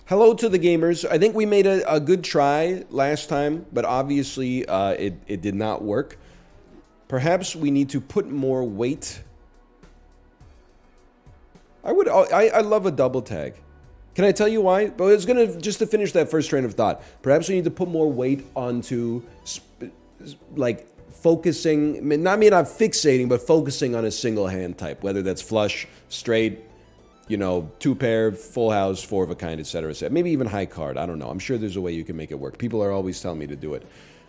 Hello to the gamers. I think we made a good try last time, but obviously it did not work. Perhaps we need to put more weight. I love a double tag. Can I tell you why? But it's gonna, just to finish that first train of thought, perhaps we need to put more weight onto like focusing, not fixating, but focusing on a single hand type, whether that's flush, straight, you know, two pair, full house, four of a kind, etc. Maybe even high card. I don't know. I'm sure there's a way you can make it work. People are always telling me to do it.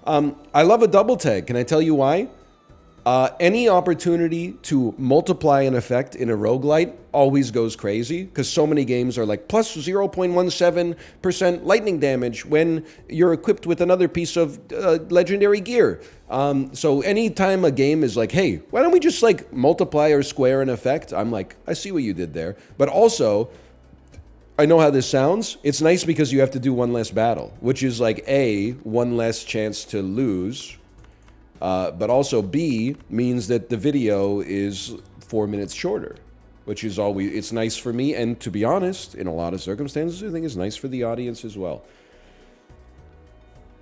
I love a double tag. Can I tell you why? Any opportunity to multiply an effect in a roguelite always goes crazy, because so many games are like plus 0.17% lightning damage when you're equipped with another piece of legendary gear. So anytime a game is like, hey, why don't we just like multiply or square an effect? I'm like, I see what you did there. But also, I know how this sounds. It's nice because you have to do one less battle, which is like A, one less chance to lose. But also B means that the video is 4 minutes shorter, which is always, it's nice for me, and to be honest, in a lot of circumstances, I think it's nice for the audience as well.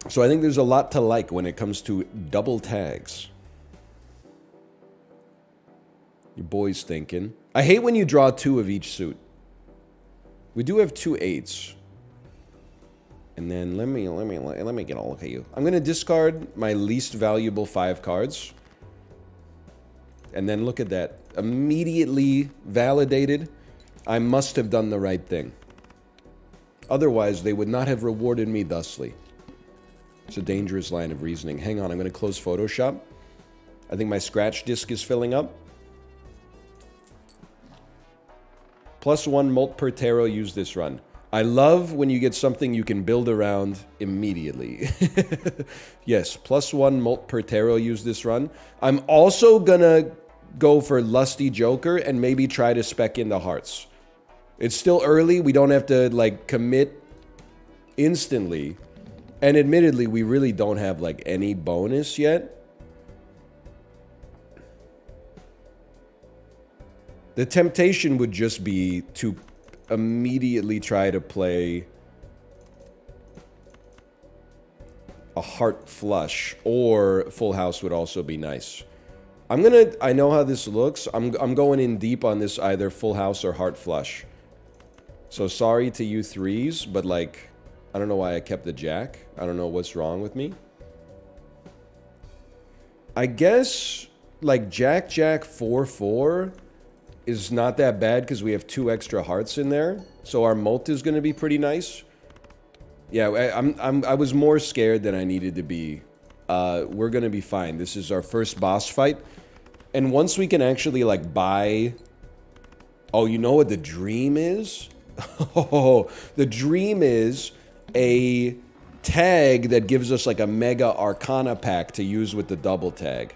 So I think there's a lot to like when it comes to double tags. Your boy's thinking. I hate when you draw two of each suit. We do have 2 8s. And then let me get a look at you. I'm going to discard my least valuable 5 cards. And then look at that. Immediately validated. I must have done the right thing. Otherwise, they would not have rewarded me thusly. It's a dangerous line of reasoning. Hang on, I'm going to close Photoshop. I think my scratch disk is filling up. +1 molt per tarot, use this run. I love when you get something you can build around immediately. Yes, +1 molt per tarot, use this run. I'm also gonna go for Lusty Joker and maybe try to spec into hearts. It's still early, we don't have to like commit instantly. And admittedly, we really don't have like any bonus yet. The temptation would just be to immediately try to play a heart flush, or full house would also be nice. I know how this looks. I'm going in deep on this, either full house or heart flush. So sorry to you threes, but like, I don't know why I kept the jack. I don't know what's wrong with me. I guess like Jack 4-4 is not that bad because we have 2 extra hearts in there. So our molt is going to be pretty nice. Yeah, I was more scared than I needed to be. We're going to be fine. This is our first boss fight. And once we can actually like buy... Oh, you know what the dream is? Oh, the dream is a tag that gives us like a mega arcana pack to use with the double tag.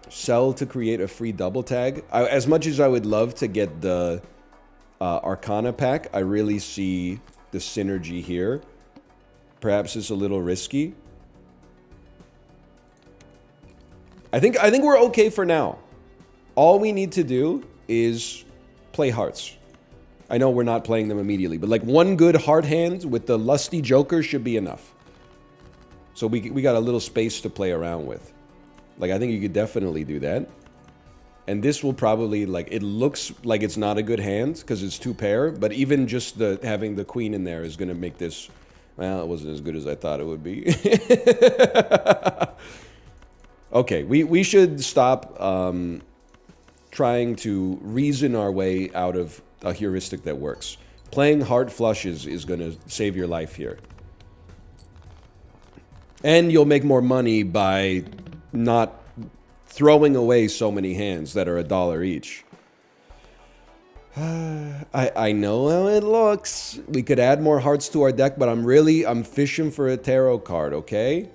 Sell to create a free double tag. As much as I would love to get the Arcana pack, I really see the synergy here. Perhaps it's a little risky. I think we're okay for now. All we need to do is play hearts. I know we're not playing them immediately, but like one good heart hand with the Lusty Joker should be enough. So we got a little space to play around with. Like, I think you could definitely do that. And this will probably, like, it looks like it's not a good hand because it's 2 pair, but even just having the queen in there is going to make this, well, it wasn't as good as I thought it would be. Okay, we should stop trying to reason our way out of a heuristic that works. Playing heart flushes is going to save your life here. And you'll make more money by not throwing away so many hands that are $1 each. I know how it looks. We could add more hearts to our deck, but I'm fishing for a tarot card, okay?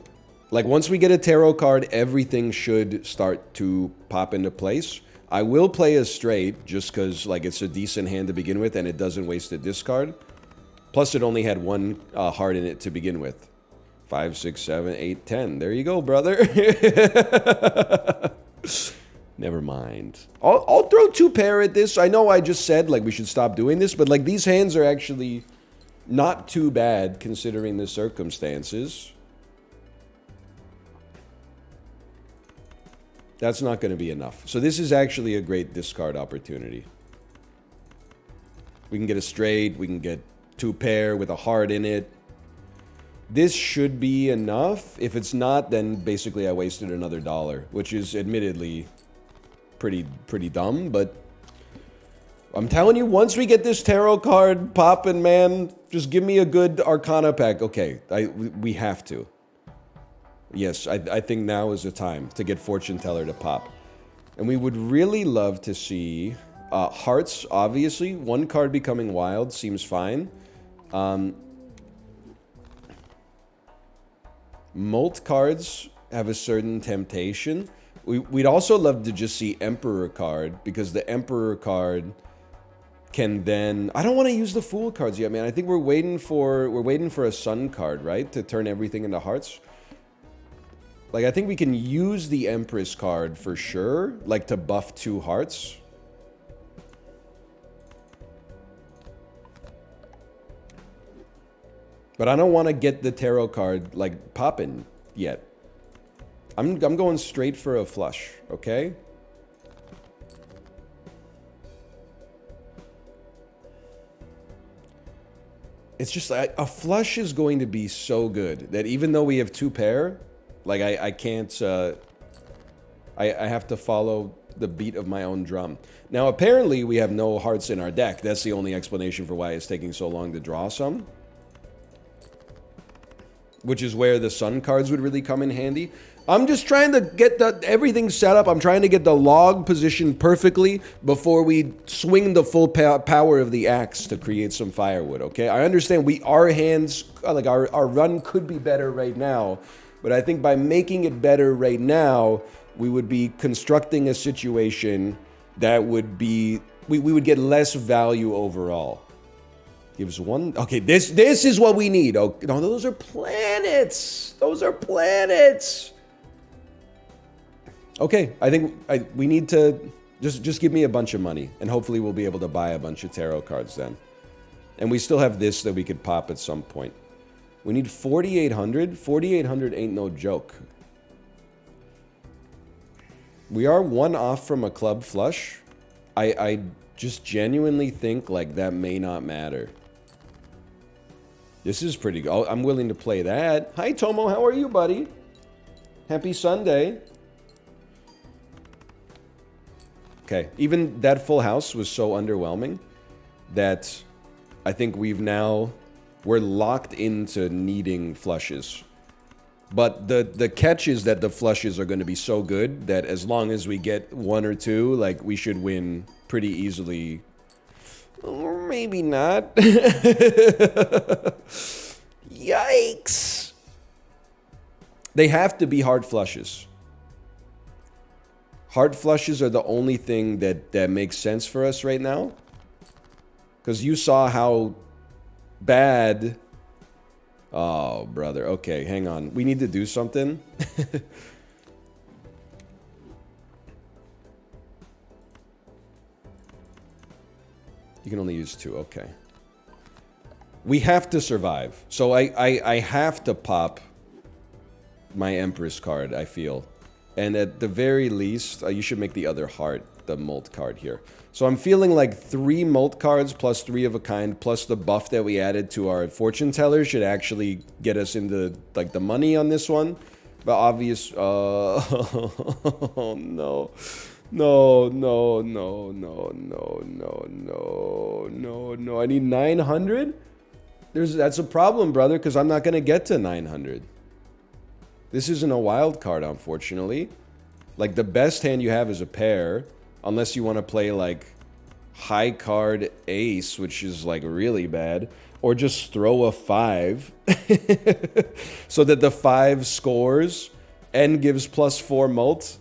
Like, once we get a tarot card, everything should start to pop into place. I will play a straight, just because, like, it's a decent hand to begin with, and it doesn't waste a discard. Plus, it only had 1 heart in it to begin with. 5, 6, 7, 8, 10. There you go, brother. Never mind. I'll throw 2 pair at this. I know I just said, like, we should stop doing this, but, like, these hands are actually not too bad considering the circumstances. That's not going to be enough. So this is actually a great discard opportunity. We can get a straight. We can get 2 pair with a heart in it. This should be enough. If it's not, then basically I wasted another $1, which is admittedly pretty dumb, but I'm telling you, once we get this tarot card popping, man, just give me a good Arcana pack. Okay, we have to. Yes, I think now is the time to get Fortune Teller to pop. And we would really love to see hearts, obviously. 1 card becoming wild seems fine. Molt cards have a certain temptation. We'd also love to just see Emperor card, because the Emperor card can then... I don't want to use the Fool cards yet, man. I think we're waiting for a Sun card, right? To turn everything into hearts. Like, I think we can use the Empress card for sure, like to buff 2 hearts. But I don't want to get the tarot card, like, popping yet. I'm going straight for a flush, okay? It's just, a flush is going to be so good that even though we have 2 pair, like, I can't, I have to follow the beat of my own drum. Now, apparently, we have no hearts in our deck. That's the only explanation for why it's taking so long to draw some. Which is where the Sun cards would really come in handy. I'm just trying to get everything set up. I'm trying to get the log positioned perfectly before we swing the full power of the axe to create some firewood, okay? I understand our hands, like our run could be better right now, but I think by making it better right now, we would be constructing a situation that would be, we would get less value overall. Gives 1. Okay, this is what we need. Oh, no, those are planets. Those are planets. Okay, I think we need to just give me a bunch of money, and hopefully we'll be able to buy a bunch of tarot cards then. And we still have this that we could pop at some point. We need 4,800. 4,800 ain't no joke. We are 1 off from a club flush. I just genuinely think, like, that may not matter. This is pretty good. I'm willing to play that. Hi, Tomo. How are you, buddy? Happy Sunday. Okay. Even that full house was so underwhelming that I think we're locked into needing flushes. But the catch is that the flushes are going to be so good that as long as we get 1 or 2, like, we should win pretty easily. Or maybe not. Yikes. They have to be hard flushes. Hard flushes are the only thing that makes sense for us right now. Because you saw how bad... Oh, brother. Okay, hang on. We need to do something. You can only use 2. Okay. We have to survive. So I have to pop my Empress card, I feel. And at the very least, you should make the other heart the Molt card here. So I'm feeling like 3 Molt cards plus 3 of a kind plus the buff that we added to our Fortune Teller should actually get us into, like, the money on this one. But obvious... oh, no. No. I need 900? That's a problem, brother, because I'm not going to get to 900. This isn't a wild card, unfortunately. Like, the best hand you have is a pair. Unless you want to play, like, high card ace, which is, like, really bad. Or just throw a 5. So that the 5 scores and gives +4 mult.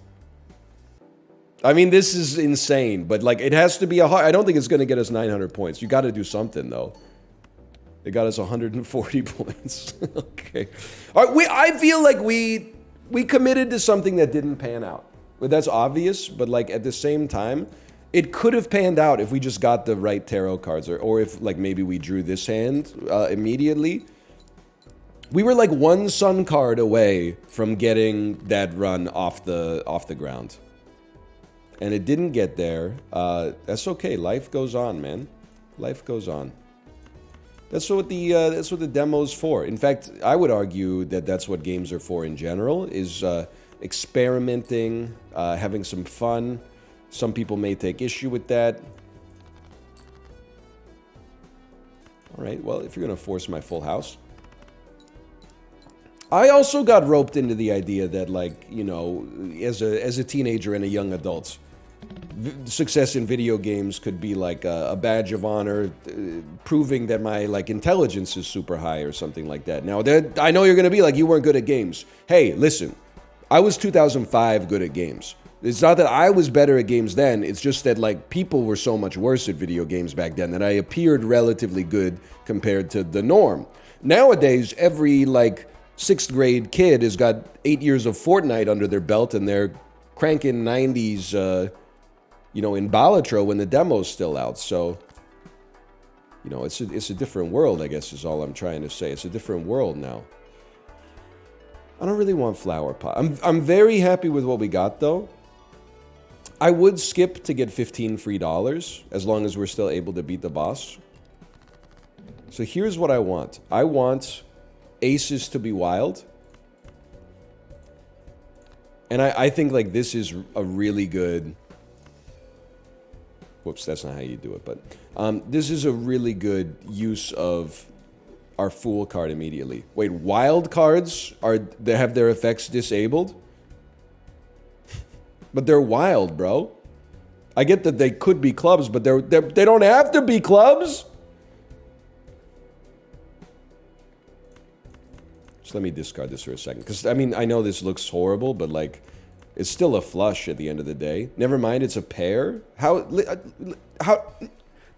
I mean, this is insane. But, like, it has to be a hard... I don't think it's going to get us 900 points. You got to do something, though. It got us 140 points. Okay. All right, I feel like we committed to something that didn't pan out. But that's obvious, but like at the same time, it could have panned out if we just got the right tarot cards, or if like maybe we drew this hand immediately. We were like one sun card away from getting that run off the ground. And it didn't get there. That's okay. Life goes on, man. Life goes on. That's what the demo's for. In fact, I would argue that that's what games are for in general, is experimenting, having some fun. Some people may take issue with that. All right, well, if you're going to force my full house. I also got roped into the idea that, like, you know, as a teenager and a young adult, success in video games could be like a badge of honor, proving that my like intelligence is super high or something like that. Now, I know you're going to be like, you weren't good at games. Hey, listen, I was 2005 good at games. It's not that I was better at games then, it's just that like people were so much worse at video games back then that I appeared relatively good compared to the norm. Nowadays, every like 6th grade kid has got 8 years of Fortnite under their belt and they're cranking 90s, you know, in Balatro when the demo's still out. So, you know, it's a different world, I guess is all I'm trying to say. It's a different world now. I don't really want flower pot. I'm very happy with what we got, though. I would skip to get $15 free as long as we're still able to beat the boss. So here's what I want. I want aces to be wild. And I think like this is a really good... Whoops, that's not how you do it, but this is a really good use of our Fool card immediately. Wait, wild cards they have their effects disabled? But they're wild, bro. I get that they could be clubs, but they don't have to be clubs. Just let me discard this for a second. Because, I mean, I know this looks horrible, but, like, it's still a flush at the end of the day. Never mind, it's a pair. How...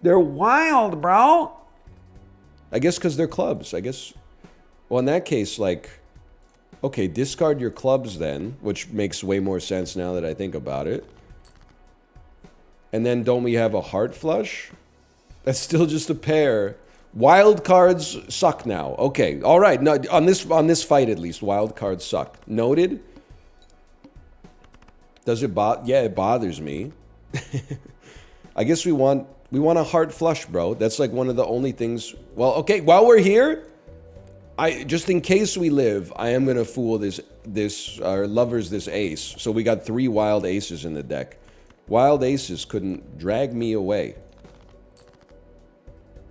They're wild, bro. I guess because they're clubs. I guess... Well, in that case, like... Okay, discard your clubs then, which makes way more sense now that I think about it. And then don't we have a heart flush? That's still just a pair. Wild cards suck now. Okay, all right. No, on this fight at least, wild cards suck. Noted. Does it bother? Yeah, it bothers me. I guess we want a heart flush, bro. That's like one of the only things. Well, okay. While we're here, just in case we live, I am gonna fool our lovers this ace. So we got 3 wild aces in the deck. Wild aces couldn't drag me away.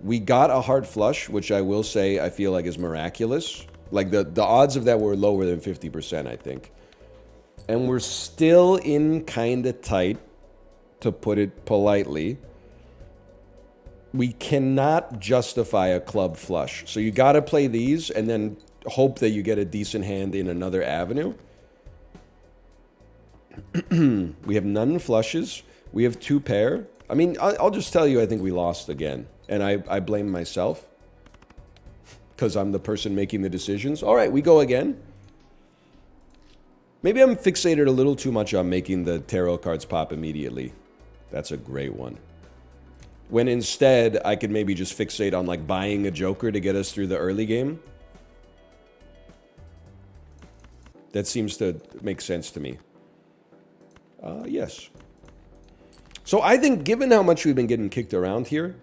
We got a heart flush, which I will say I feel like is miraculous. Like the odds of that were lower than 50%, I think. And we're still in kinda tight, to put it politely. We cannot justify a club flush. So you gotta play these and then hope that you get a decent hand in another avenue. We have none flushes. We have 2 pair. I mean, I'll just tell you, I think we lost again. And I blame myself. Because I'm the person making the decisions. All right, we go again. Maybe I'm fixated a little too much on making the tarot cards pop immediately. That's a great one. When instead, I could maybe just fixate on like buying a joker to get us through the early game. That seems to make sense to me. Yes. So I think given how much we've been getting kicked around here,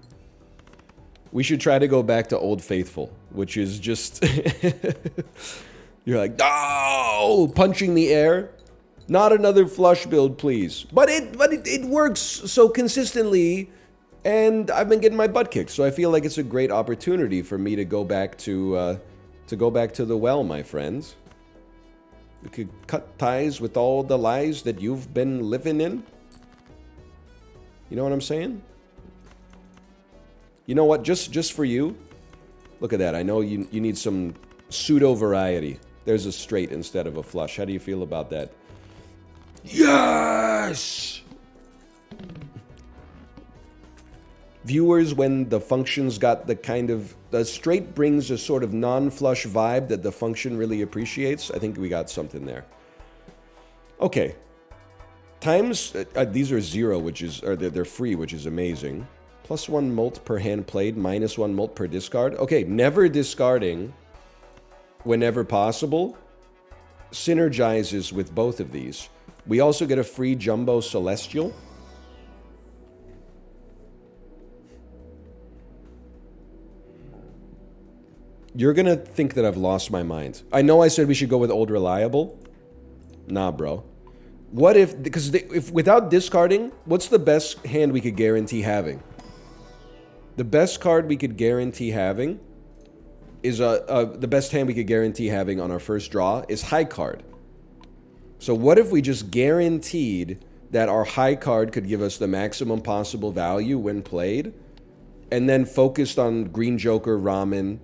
we should try to go back to Old Faithful, which is just... You're like, no! Punching the air. Not another flush build, please. But it works so consistently, and I've been getting my butt kicked, so I feel like it's a great opportunity for me to go back to the well, my friends. We could cut ties with all the lies that you've been living in. You know what I'm saying? You know what? Just for you. Look at that. I know you need some pseudo variety. There's a straight instead of a flush. How do you feel about that? Yes! Viewers, when the function's got the kind of... The straight brings a sort of non-flush vibe that the function really appreciates. I think we got something there. Okay. Times, these are 0, which is, or they're free, which is amazing. +1 molt per hand played, -1 molt per discard. Okay, never discarding whenever possible synergizes with both of these. We also get a free Jumbo Celestial. You're gonna think that I've lost my mind. I know I said we should go with Old Reliable. Nah, bro. What if, because if without discarding, what's the best hand we could guarantee having? The best card we could guarantee having is the best hand we could guarantee having on our first draw is high card. So what if we just guaranteed that our high card could give us the maximum possible value when played, and then focused on Green Joker, Ramen.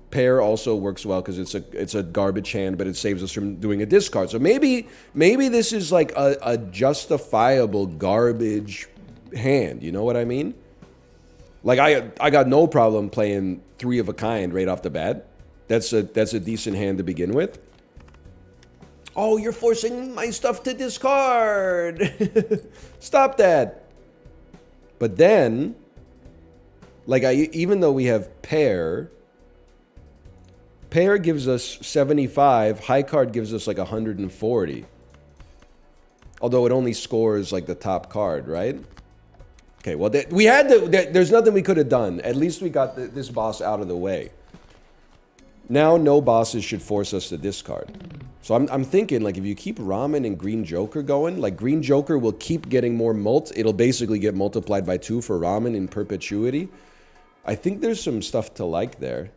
Pair also works well because it's a garbage hand, but it saves us from doing a discard. So maybe this is like a justifiable garbage hand. You know what I mean? Like I got no problem playing 3 of a kind right off the bat. That's a decent hand to begin with. Oh, you're forcing my stuff to discard. Stop that. But then, like even though we have pair gives us 75, high card gives us like 140. Although it only scores like the top card, right? Okay, well, we had to, there's nothing we could have done. At least we got this boss out of the way. Now no bosses should force us to discard. So I'm thinking, like, if you keep Ramen and Green Joker going, like, Green Joker will keep getting more mult. It'll basically get multiplied by 2 for Ramen in perpetuity. I think there's some stuff to like there.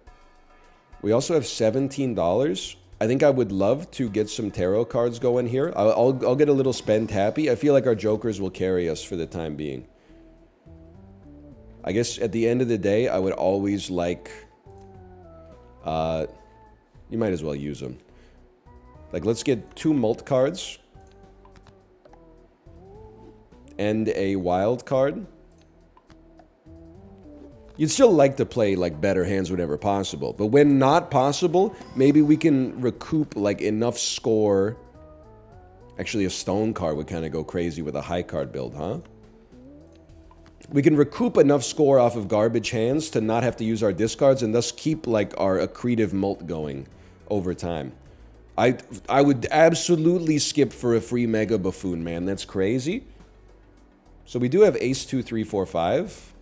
We also have $17. I think I would love to get some tarot cards going here. I'll get a little spend happy. I feel like our jokers will carry us for the time being. I guess at the end of the day, I would always like... you might as well use them. Like, let's get 2 mult cards. And a wild card. You'd still like to play, like, better hands whenever possible. But when not possible, maybe we can recoup, like, enough score. Actually, a stone card would kind of go crazy with a high card build, huh? We can recoup enough score off of garbage hands to not have to use our discards and thus keep, like, our accretive mult going over time. I would absolutely skip for a free Mega Buffoon, man. That's crazy. So we do have Ace 2, 3, 4, 5.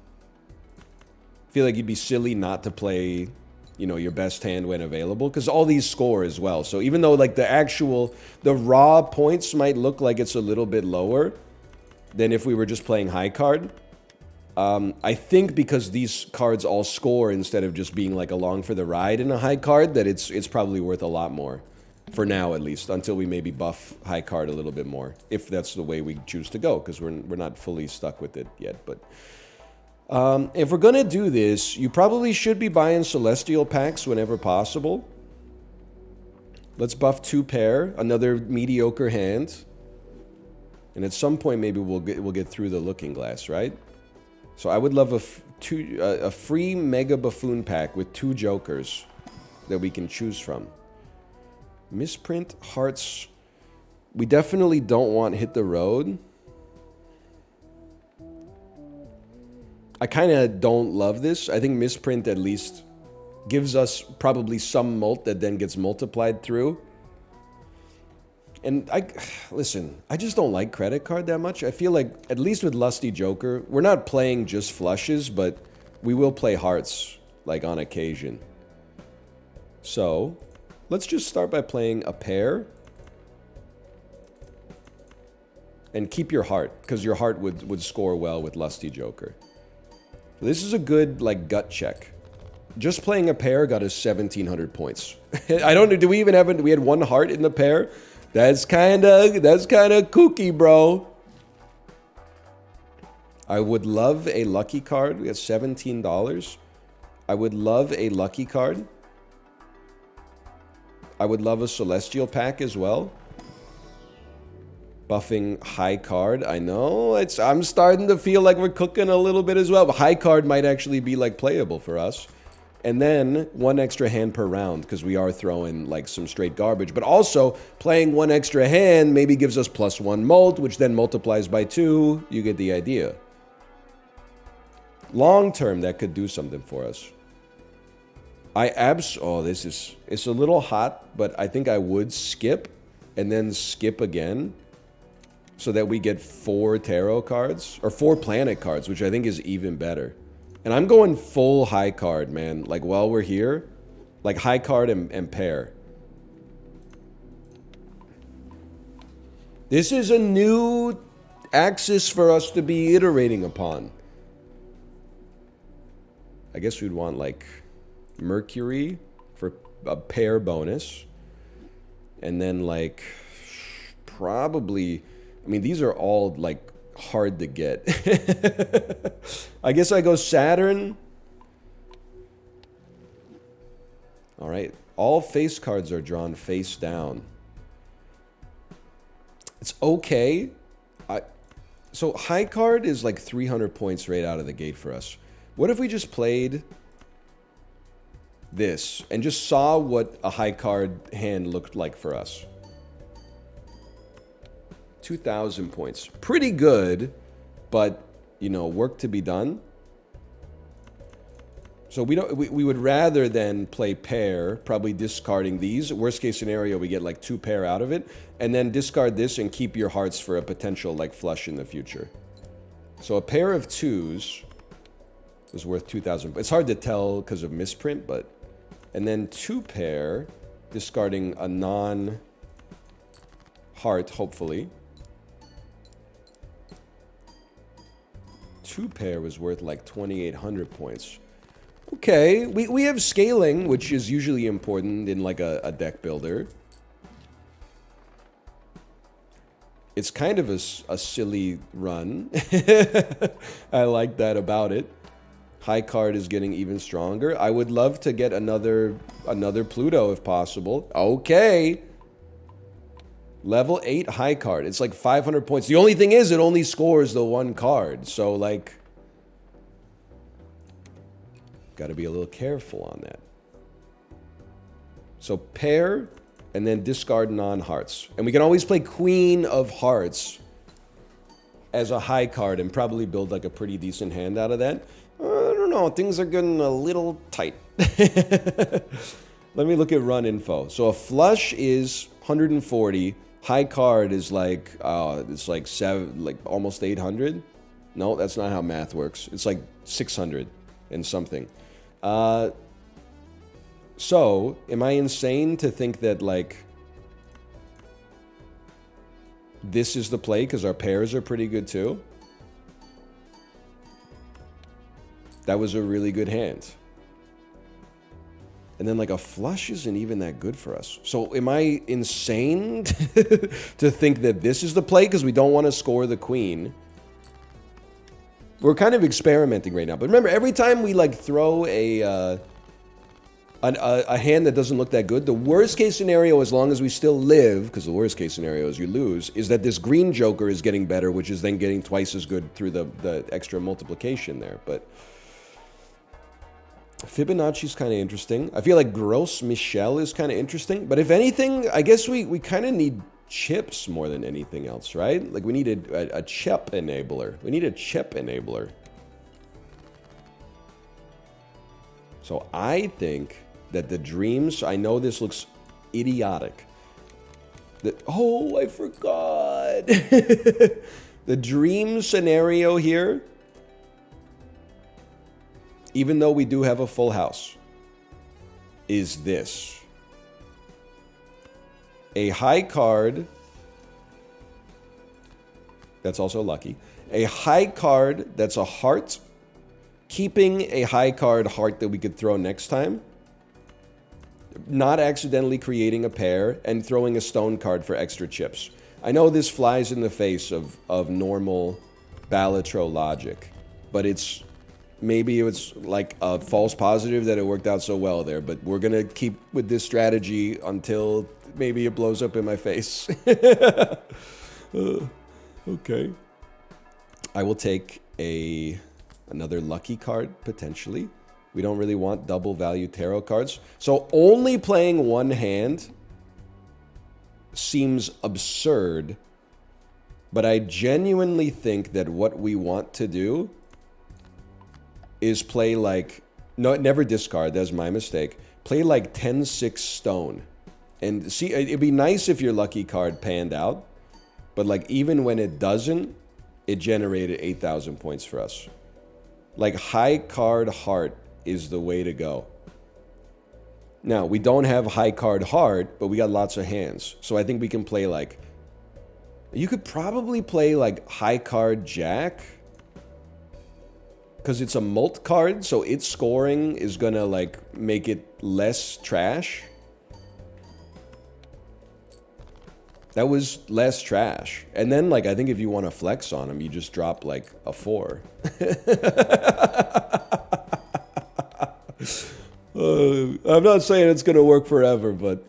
I feel like you'd be silly not to play, you know, your best hand when available, because all these score as well. So even though, like, the raw points might look like it's a little bit lower than if we were just playing high card, I think because these cards all score instead of just being, like, along for the ride in a high card, that it's probably worth a lot more. For now, at least, until we maybe buff high card a little bit more, if that's the way we choose to go, because we're not fully stuck with it yet. But if we're gonna do this, you probably should be buying Celestial packs whenever possible. Let's buff 2 pair, another mediocre hand, and at some point maybe we'll get through the Looking Glass, right? So I would love a free Mega Buffoon pack with 2 jokers that we can choose from. Misprint, hearts. We definitely don't want Hit the Road. I kind of don't love this. I think Misprint at least gives us probably some mult that then gets multiplied through. And listen, I just don't like Credit Card that much. I feel like, at least with Lusty Joker, we're not playing just flushes, but we will play hearts, like, on occasion. So... let's just start by playing a pair. And keep your heart, because your heart would score well with Lusty Joker. This is a good, like, gut check. Just playing a pair got us 1,700 points. I don't know, do we even have we had 1 heart in the pair? That's kinda kooky, bro. I would love a lucky card. We got $17. I would love a lucky card. I would love a Celestial pack as well. Buffing high card. I know, I'm starting to feel like we're cooking a little bit as well. But high card might actually be, like, playable for us. And then 1 extra hand per round, because we are throwing like some straight garbage. But also, playing 1 extra hand maybe gives us +1 molt, which then multiplies by 2. You get the idea. Long term, that could do something for us. Oh, it's a little hot, but I think I would skip and then skip again so that we get 4 tarot cards, or 4 planet cards, which I think is even better. And I'm going full high card, man. Like, while we're here, like high card and pair. This is a new axis for us to be iterating upon. I guess we'd want like Mercury for a pair bonus. And then like probably, I mean, these are all like hard to get. I guess I go Saturn. All right. All face cards are drawn face down. It's okay. So high card is like 300 points right out of the gate for us. What if we just played this and just saw what a high card hand looked like for us? 2,000 points. Pretty good, but, you know, work to be done. So we would rather than play pair, probably discarding these. Worst case scenario, we get like 2 pair out of it, and then discard this and keep your hearts for a potential like flush in the future. So a pair of 2s was worth 2,000. It's hard to tell because of misprint, but... And then 2 pair, discarding a non-heart, hopefully. 2 pair was worth like 2,800 points. Okay, we have scaling, which is usually important in like a deck builder. It's kind of a silly run. I like that about it. High card is getting even stronger. I would love to get another Pluto if possible. Okay. Level 8 high card. It's like 500 points. The only thing is it only scores the 1 card. So like, got to be a little careful on that. So pair and then discard non-hearts. And we can always play Queen of Hearts as a high card and probably build like a pretty decent hand out of that. I don't know. Things are getting a little tight. Let me look at run info. So a flush is 140. High card is like, it's like almost 800. No, that's not how math works. It's like 600 and something. So am I insane to think that like this is the play because our pairs are pretty good too? That was a really good hand. And then like a flush isn't even that good for us. So am I insane to think that this is the play because we don't want to score the queen? We're kind of experimenting right now. But remember, every time we like throw a hand that doesn't look that good, the worst case scenario, as long as we still live, because the worst case scenario is you lose, is that this green joker is getting better, which is then getting twice as good through the extra multiplication there. But Fibonacci's kind of interesting. I feel like Gros Michel is kind of interesting. But if anything, I guess we kind of need chips more than anything else, right? Like we need a chip enabler. We need a chip enabler. So I think that the dreams, I know this looks idiotic. Oh, I forgot. The dream scenario here, even though we do have a full house, is this. A high card, that's also lucky. A high card that's a heart, keeping a high card heart that we could throw next time, not accidentally creating a pair, and throwing a stone card for extra chips. I know this flies in the face of normal Balatro logic, but it's... Maybe it's like a false positive that it worked out so well there, but we're going to keep with this strategy until maybe it blows up in my face. Okay. I will take another lucky card, potentially. We don't really want double value tarot cards. So only playing one hand seems absurd, but I genuinely think that what we want to do is play like, no, never discard, that's my mistake. Play like 10-6 stone. And see, it'd be nice if your lucky card panned out, but like even when it doesn't, it generated 8,000 points for us. Like high card heart is the way to go. Now, we don't have high card heart, but we got lots of hands. So I think we can play like, you could probably play like high card jack, because it's a mult card, so its scoring is gonna like make it less trash. That was less trash. And then like I think if you want to flex on him, you just drop like a 4. I'm not saying it's gonna work forever, but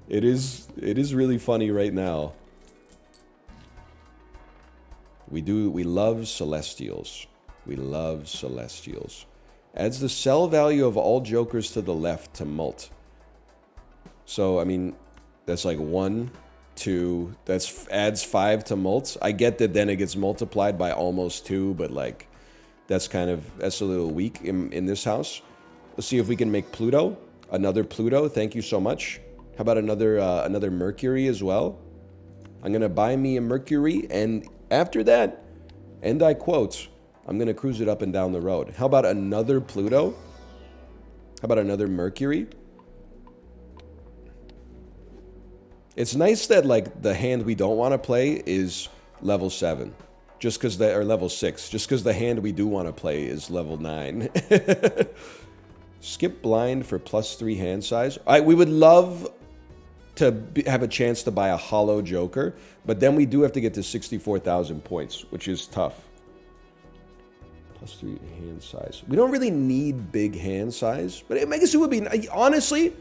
it is really funny right now. We love Celestials. We love Celestials. Adds the sell value of all jokers to the left to mult. So, I mean, that's like 1, 2, that's adds 5 to mults. I get that then it gets multiplied by almost 2, but like, that's a little weak in this house. Let's see if we can make Pluto. Another Pluto, thank you so much. How about another Mercury as well? I'm gonna buy me a Mercury, and after that, and I quote, I'm gonna cruise it up and down the road. How about another Pluto? How about another Mercury? It's nice that like the hand we don't want to play is level 7. Just because or level 6. Just because the hand we do want to play is level 9. Skip blind for +3 hand size. We would love to have a chance to buy a hollow joker, but then we do have to get to 64,000 points, which is tough. +3 hand size. We don't really need big hand size, but it would be, honestly,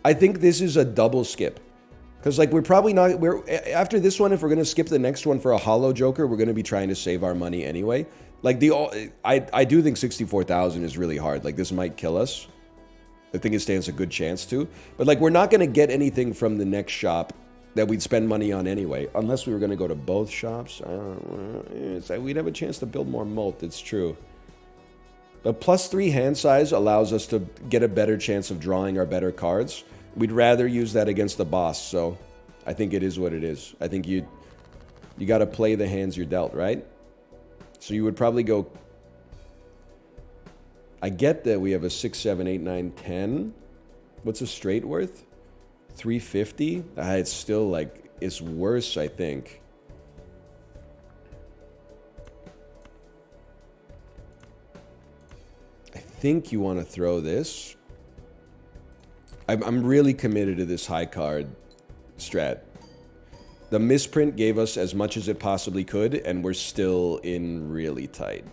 I think this is a double skip. Because like we're probably not, after this one, if we're going to skip the next one for a hollow joker, we're going to be trying to save our money anyway. Like I do think 64,000 is really hard. Like this might kill us. I think it stands a good chance to. But like we're not going to get anything from the next shop that we'd spend money on anyway. Unless we were going to go to both shops. We'd have a chance to build more mult, it's true. But +3 hand size allows us to get a better chance of drawing our better cards. We'd rather use that against the boss, so I think it is what it is. I think you got to play the hands you're dealt, right? So you would probably go... I get that we have a 6, 7, 8, 9, 10. What's a straight worth? 350? It's still like, it's worse, I think. I think you want to throw this. I'm really committed to this high card strat. The misprint gave us as much as it possibly could, and we're still in really tight.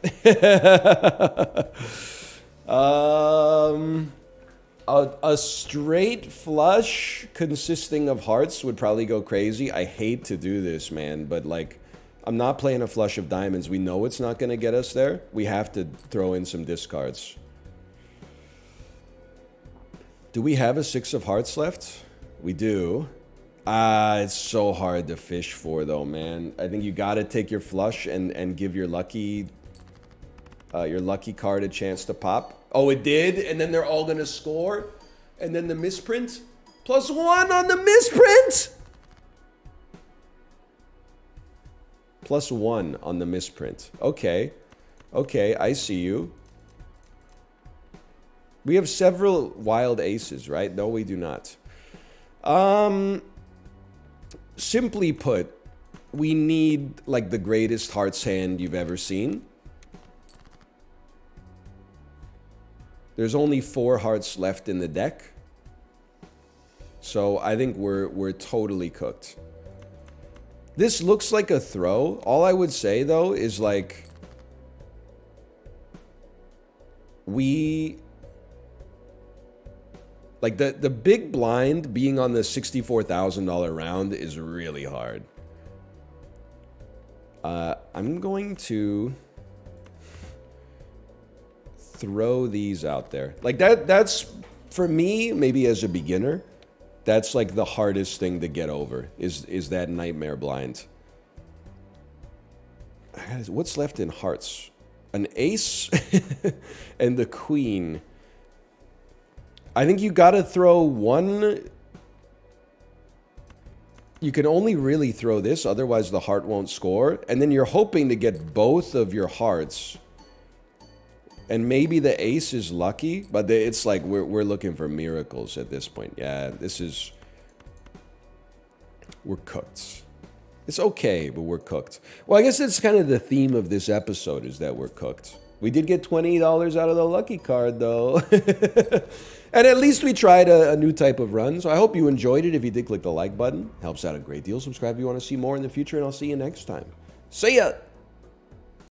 A straight flush consisting of hearts would probably go crazy. I hate to do this, man, but like, I'm not playing a flush of diamonds. We know it's not going to get us there. We have to throw in some discards. Do we have a 6 of hearts left? We do. It's so hard to fish for, though, man. I think you got to take your flush and give your lucky card a chance to pop. Oh, it did? And then they're all going to score? And then the misprint? +1 on the misprint? +1 on the misprint. Okay. Okay, I see you. We have several wild aces, right? No, we do not. Simply put, we need like the greatest hearts hand you've ever seen. There's only 4 hearts left in the deck. So I think we're totally cooked. This looks like a throw. All I would say though is like like the big blind being on the $64,000 round is really hard. I'm going to throw these out there. Like that's, for me, maybe as a beginner, that's like the hardest thing to get over, is that nightmare blind. What's left in hearts? An ace and the queen. I think you gotta throw one. You can only really throw this, otherwise the heart won't score. And then you're hoping to get both of your hearts. And maybe the ace is lucky, but it's like we're looking for miracles at this point. Yeah, this is... We're cooked. It's okay, but we're cooked. Well, I guess it's kind of the theme of this episode, is that we're cooked. We did get $20 out of the lucky card, though. And at least we tried a new type of run. So I hope you enjoyed it. If you did, click the like button. Helps out a great deal. Subscribe if you want to see more in the future, and I'll see you next time. See ya!